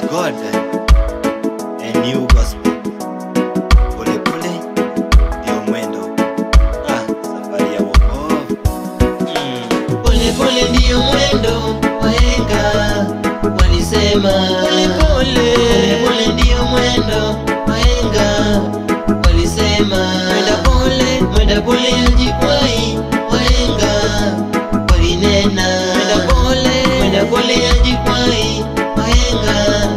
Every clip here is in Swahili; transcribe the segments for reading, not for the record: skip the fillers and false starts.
Praise God. A new gospel. Pole pole ndio mwendo. Safari ya wokovu. Pole pole ndio mwendo, wahenga walisema. Pole pole ndio mwendo, wahenga walisema. Mwenda pole hajikwai, wahenga walinena. Mwenda pole hajikwai, wahenga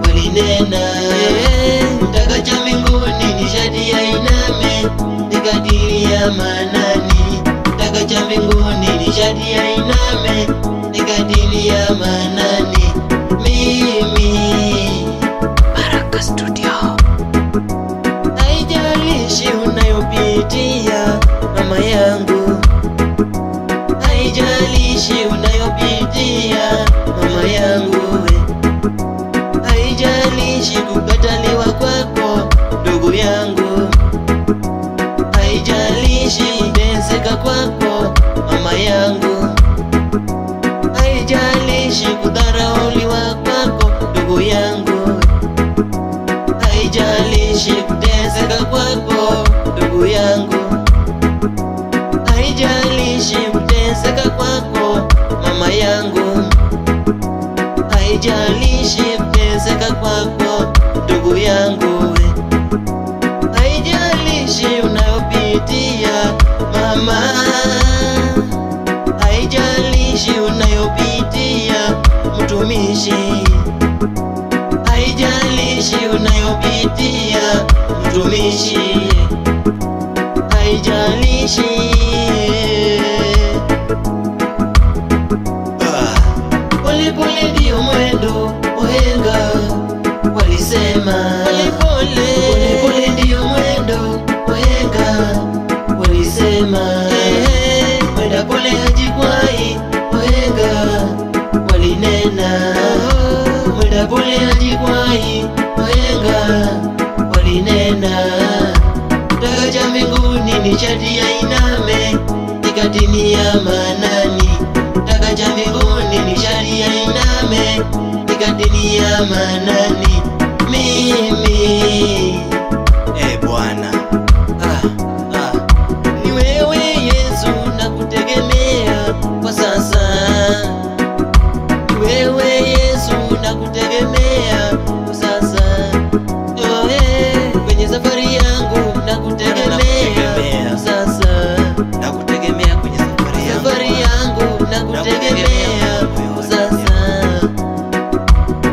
walinena. Mtaka cha mbinguni ni shati ya iname, nikadiri ya manani. Mtaka cha mbinguni ni shati ya iname, nikadiri ya manani. Mimi Baraka Studio. Haijalishi unayopitia mama yangu, haijalishi unayopitia mama yangu, haijalishi kukataliwa kwako ndugu yangu, haijalishi kuteseka kwako mama yangu, haijalishi kudharauliwa kwako ndugu yangu, haijalishi kuteseka kwako ndugu yangu, haijalishi kuteseka kwako mama yangu, haijalishi kuteseka kwako ndugu yangu, haijalishi unayopitia mama, haijalishi unayopitia mtumishi, haijalishi unayopitia mtumishi, haijalishi. Pole pole ndio mwendo, wahenga walisema. Pole pole ndio mwendo, wahenga walisema. Mwenda pole hajikwai, wahenga walinena. Mwenda pole hajikwai, wahenga walinena. Mtaka cha mbinguni ni shati ya iname, nikatimia manani. Mtaka cha mbinguni ni shati ya iname, nikatimia manani. Mimi Bwana. ni wewe Yesu nakutegemea kwa sasa, ni wewe Yesu nakutegemea kwa sasa. Kwenye safari yangu nakutegemea kwa sasa, Nakutegemea kwenye safari yangu. Nakutegemea kwa sasa.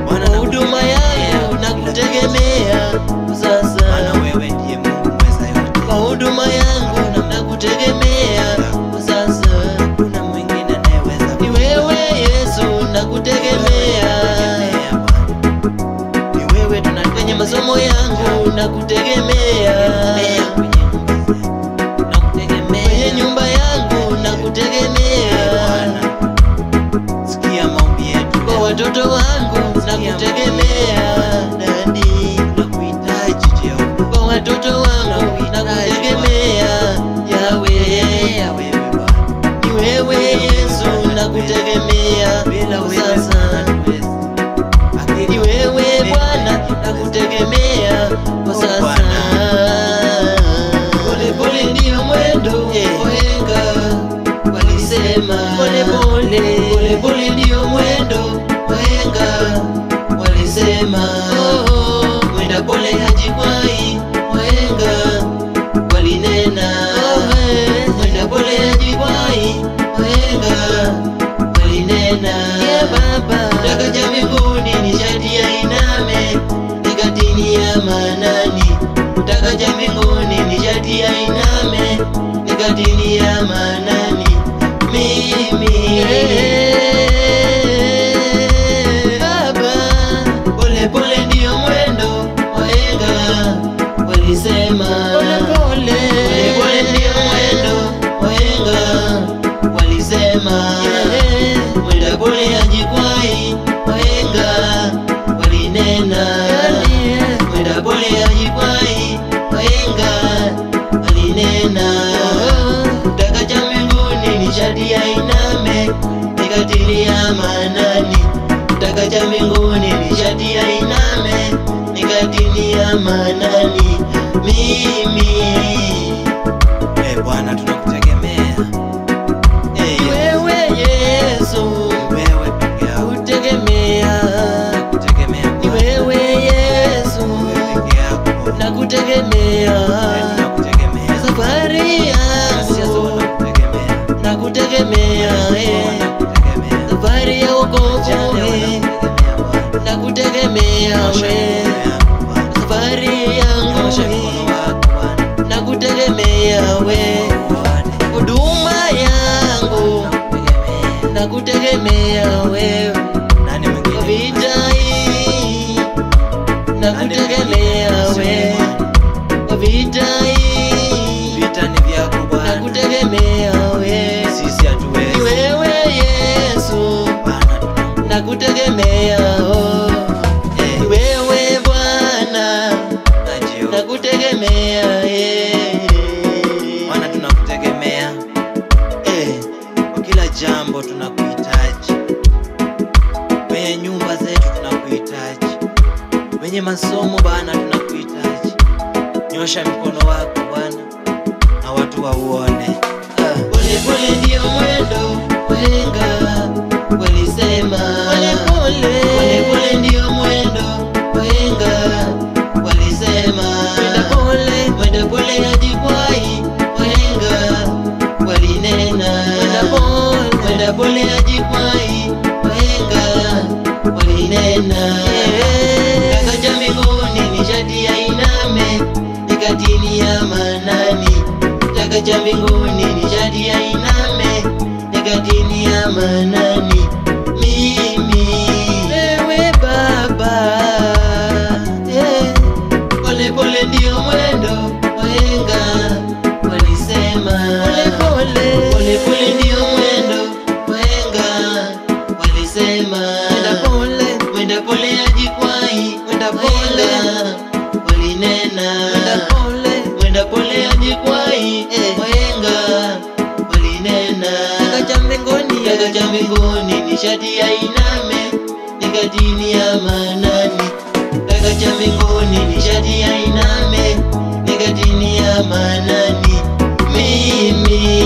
Bwana, Huduma yangu nakutegemea kwa sasa. Maana wewe ndiye Mungu mweza yote. Kwa huduma yangu nakutegemea kwa sasa. Kuna mwingine anayeweza Ni wewe Yesu nakutegemea. Ni wewe tunategemea. Kwenye masomo yangu nakutegemea. Kwenye nyumba yangu nakutegemea. Sikia maombi yetu. Kwa watoto wangu nakutegemea. Dadi, Tunakuhitaji Jehova. kwa watoto wangu nakutegemea. Yahweh, Wewe Bwana. ni wewe Yesu nakutegemea Bila kwa wewe sasa. hatuwezi. Ni wewe Bwana nakutegemea kwa sasa. Pole pole ndio mwendo, wahenga walisema. Pole pole ndio mwendo, wahenga walisema. Mwenda pole hajikwai, wahenga walinena. Mwenda pole hajikwai, wahenga walinena. Mtaka cha mbinguni ni shati ya iname, nikatinia manani. Mtaka cha mbinguni ni shati ya iname, nikatinia manani. Mimi Baba, pole pole ndio mwendo, wahenga walisema. Pole pole ndio mwendo, wahenga walisema. Mwenda pole hajikwai, wahenga walinena. Mwenda pole hajikwai, wahenga walinena. Mtaka cha mbinguni ni shati ya iname, nikatilia manani. Mtaka cha mbinguni ni shati ya ya manani mimi. Bwana tunakutegemea. Wewe Yesu, Wewe peke yako. kutegemea. Ni wewe Yesu, Peke yako. nakutegemea. Tunakutegemea. Safari yangu nakutegemea. Safari ya wokovu nakutegemea we. Safari yangu nakutegemea we. Huduma yangu nakutegemea wewe. Kwa vita hii nakutegemea wewe. Kwa vita hii Vita ni vyako Bwana. nakutegemea wewe. Sisi hatuwezi. Ni wewe Yesu, Bwana nakutegemea oh. Ni wewe Bwana, tunajua. nakutegemea Bwana tunakutegemea. Kwa kila jambo tunakuhitaji. Kwenye nyumba zetu tunakuhitaji. Kwenye masomo Bwana tunakuhitaji. Nyosha mkono wako Bwana na watu wauone. Pole pole ndio mwendo, wahenga walisema. Pole pole ndio mwendo, wahenga walisema. Mwenda pole hajikwai, wahenga walinena. Mwenda pole hajikwai, wahenga walinena. Kaka cha mbinguni ni sharti ainame, nikatini ya manani. Kaka cha mbinguni ni sharti ainame, nikatini ya manani mimi. Wewe Baba, pole pole ndio mwendo, wahenga walisema. Pole pole ndio mwendo, wahenga walisema. Mwenda pole hajikwai, wahenga walinena. Mwenda pole hajikwai, wahenga walinena. Kaka cha mbinguni ni sharti ainame, nikatini ya manani. Kaka cha mbinguni ni sharti ainame, nikatini ya manani mimi.